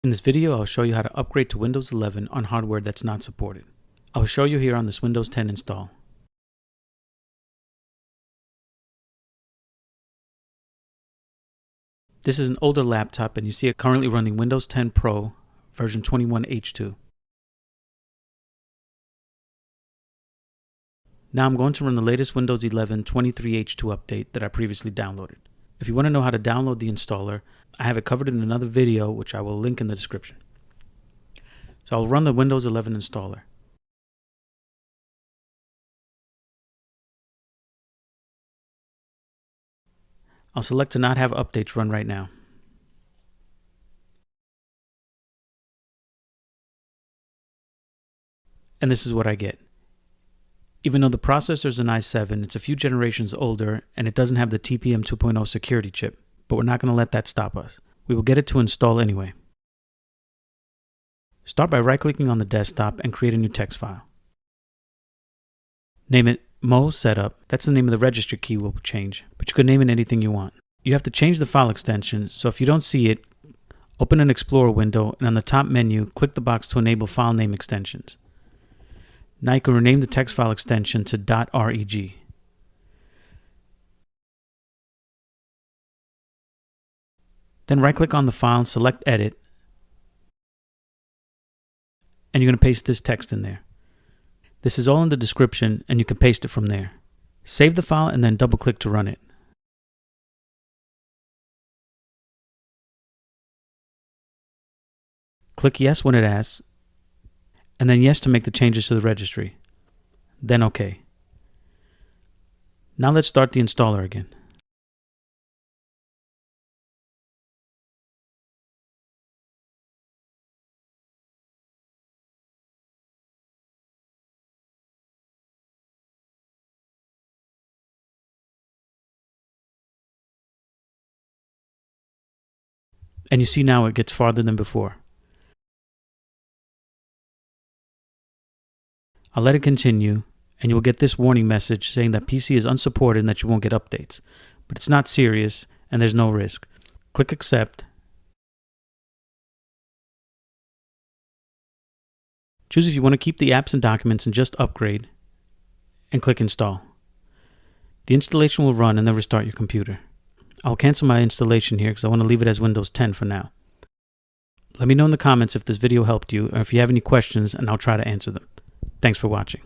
In this video, I'll show you how to upgrade to Windows 11 on hardware that's not supported. I'll show you here on this Windows 10 install. This is an older laptop and you see it currently running Windows 10 Pro version 21H2. Now I'm going to run the latest Windows 11 23H2 update that I previously downloaded. If you want to know how to download the installer, I have it covered in another video which I will link in the description. So I'll run the Windows 11 installer. I'll select to not have updates run right now. And this is what I get. Even though the processor is an i7, it's a few generations older and it doesn't have the TPM 2.0 security chip, but we're not going to let that stop us. We will get it to install anyway. Start by right-clicking on the desktop and create a new text file. Name it MoSetup. That's the name of the registry key will change, but you could name it anything you want. You have to change the file extension, so if you don't see it, open an Explorer window and on the top menu, click the box to enable file name extensions. Now you can rename the text file extension to .reg. Then right-click on the file and select Edit, and you're going to paste this text in there. This is all in the description and you can paste it from there. Save the file and then double-click to run it. Click Yes when it asks, and then Yes to make the changes to the registry. Then OK. Now let's start the installer again. And you see now it gets farther than before. I'll let it continue, and you will get this warning message saying that PC is unsupported and that you won't get updates. But it's not serious, and there's no risk. Click Accept. Choose if you want to keep the apps and documents and just upgrade, and click Install. The installation will run and then restart your computer. I'll cancel my installation here because I want to leave it as Windows 10 for now. Let me know in the comments if this video helped you or if you have any questions and I'll try to answer them. Thanks for watching.